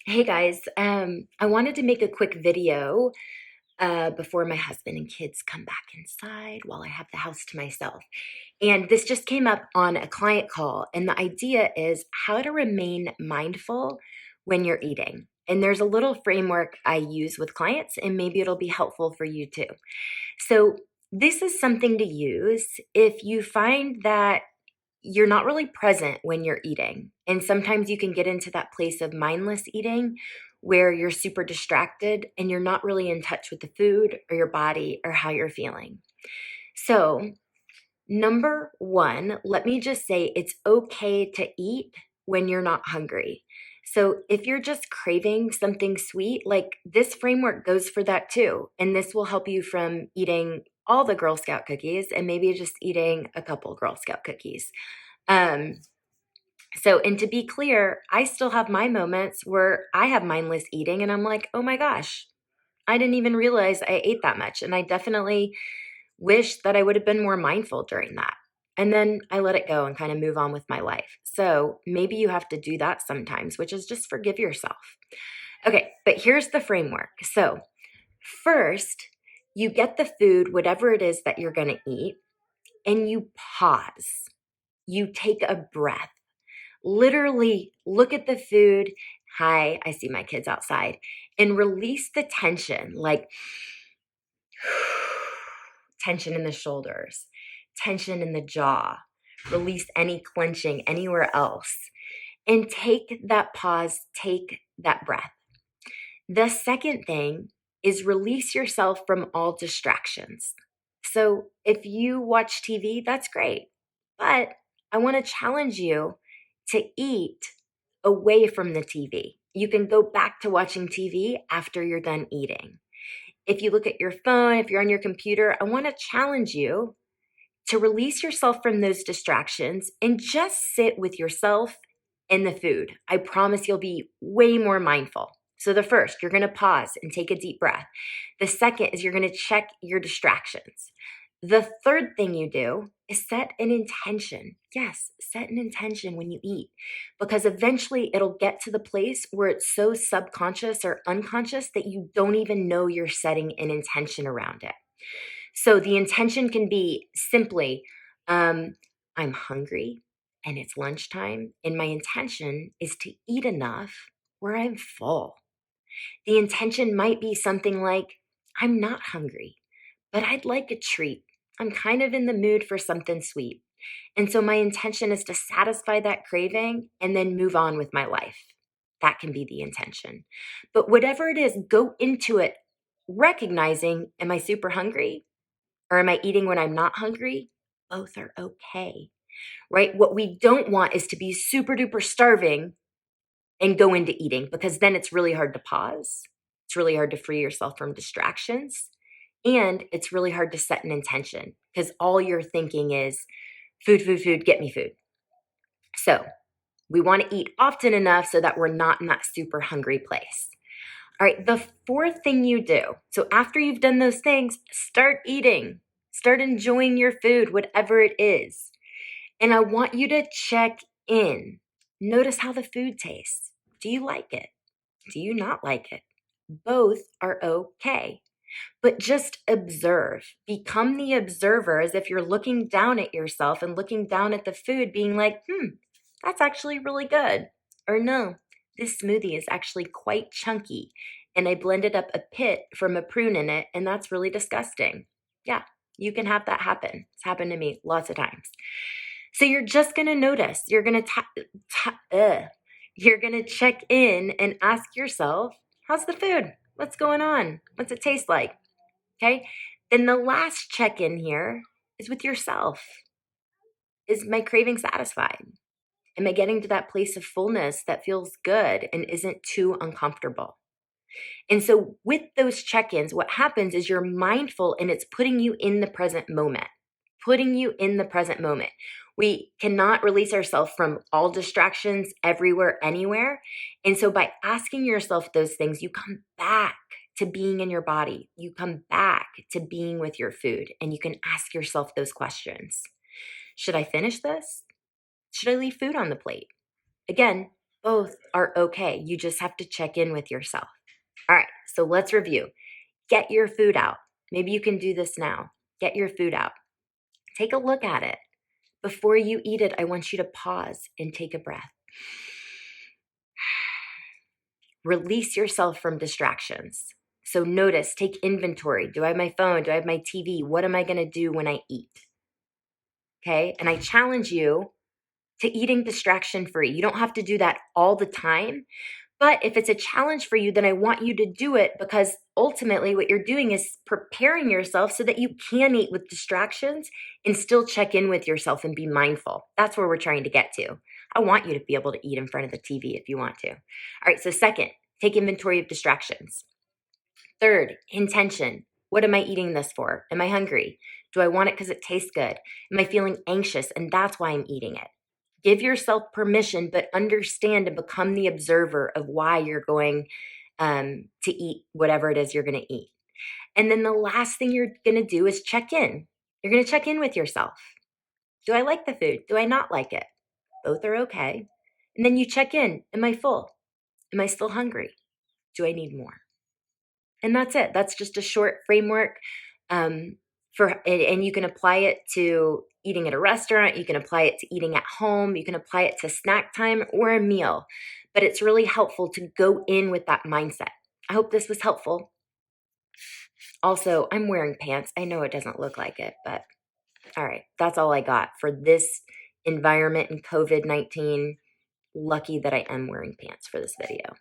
Hey guys, I wanted to make a quick video before my husband and kids come back inside while I have the house to myself. And this just came up on a client call, and the idea is how to remain mindful when you're eating. And there's a little framework I use with clients, and maybe it'll be helpful for you too. So, this is something to use if you find that you're not really present when you're eating. And sometimes you can get into that place of mindless eating where you're super distracted and you're not really in touch with the food or your body or how you're feeling. So, number one, let me just say it's okay to eat when you're not hungry. So, if you're just craving something sweet, like this framework goes for that too. And this will help you from eating all the Girl Scout cookies and maybe just eating a couple Girl Scout cookies. Um, and to be clear, I still have my moments where I have mindless eating and I'm like, oh my gosh, I didn't even realize I ate that much. And I definitely wish that I would have been more mindful during that. And then I let it go and kind of move on with my life. So maybe you have to do that sometimes, which is just forgive yourself. Okay, but here's the framework. So, first, you get the food, whatever it is that you're going to eat, and you pause. You take a breath. Literally look at the food. Hi, I see my kids outside, and release the tension, like tension in the shoulders, tension in the jaw. Release any clenching anywhere else and take that pause, take that breath. The second thing is release yourself from all distractions. So if you watch TV, that's great. But I want to challenge you to eat away from the TV. You can go back to watching TV after you're done eating. If you look at your phone, if you're on your computer, I want to challenge you to release yourself from those distractions and just sit with yourself and the food. I promise you'll be way more mindful. So, the first, you're going to pause and take a deep breath. The second is you're going to check your distractions. The third thing you do is set an intention. Yes, set an intention when you eat, because eventually it'll get to the place where it's so subconscious or unconscious that you don't even know you're setting an intention around it. So the intention can be simply, I'm hungry and it's lunchtime, and my intention is to eat enough where I'm full. The intention might be something like, I'm not hungry, but I'd like a treat. I'm kind of in the mood for something sweet. And so my intention is to satisfy that craving and then move on with my life. That can be the intention. But whatever it is, go into it recognizing, am I super hungry? Or am I eating when I'm not hungry? Both are okay, right? What we don't want is to be super duper starving and go into eating, because then it's really hard to pause. It's really hard to free yourself from distractions. And it's really hard to set an intention because all you're thinking is food, food, food, get me food. So we want to eat often enough so that we're not in that super hungry place. All right, the fourth thing you do, so after you've done those things, start eating, start enjoying your food, whatever it is. And I want you to check in. Notice how the food tastes. Do you like it? Do you not like it? Both are okay. But just observe. Become the observer as if you're looking down at yourself and looking down at the food, being like, that's actually really good. Or no, this smoothie is actually quite chunky and I blended up a pit from a prune in it, and that's really disgusting. Yeah, you can have that happen. It's happened to me lots of times. So you're just gonna notice. You're gonna check in and ask yourself, "How's the food? What's going on? What's it taste like?" Okay. Then the last check in here is with yourself. Is my craving satisfied? Am I getting to that place of fullness that feels good and isn't too uncomfortable? And so, with those check ins, what happens is you're mindful and it's putting you in the present moment, putting you in the present moment. We cannot release ourselves from all distractions everywhere, anywhere. And so, by asking yourself those things, you come back to being in your body. You come back to being with your food, and you can ask yourself those questions. Should I finish this? Should I leave food on the plate? Again, Both are okay. You just have to check in with yourself. All right, so let's review. Get your food out. Maybe you can do this now. Get your food out. Take a look at it. Before you eat it, I want you to pause and take a breath. Release yourself from distractions. So notice, take inventory. Do I have my phone? Do I have my TV? What am I going to do when I eat? Okay. And I challenge you to eating distraction free. You don't have to do that all the time. But if it's a challenge for you, then I want you to do it, because ultimately what you're doing is preparing yourself so that you can eat with distractions and still check in with yourself and be mindful. That's where we're trying to get to. I want you to be able to eat in front of the TV if you want to. All right, so second, take inventory of distractions. Third, intention. What am I eating this for? Am I hungry? Do I want it because it tastes good? Am I feeling anxious and that's why I'm eating it? Give yourself permission, but understand and become the observer of why you're going to eat whatever it is you're going to eat. And then the last thing you're going to do is check in. You're going to check in with yourself. Do I like the food? Do I not like it? Both are okay. And then you check in. Am I full? Am I still hungry? Do I need more? And that's it. That's just a short framework and you can apply it to eating at a restaurant. You can apply it to eating at home. You can apply it to snack time or a meal. But it's really helpful to go in with that mindset. I hope this was helpful. Also, I'm wearing pants. I know it doesn't look like it, but all right. That's all I got for this environment in COVID-19. Lucky that I am wearing pants for this video.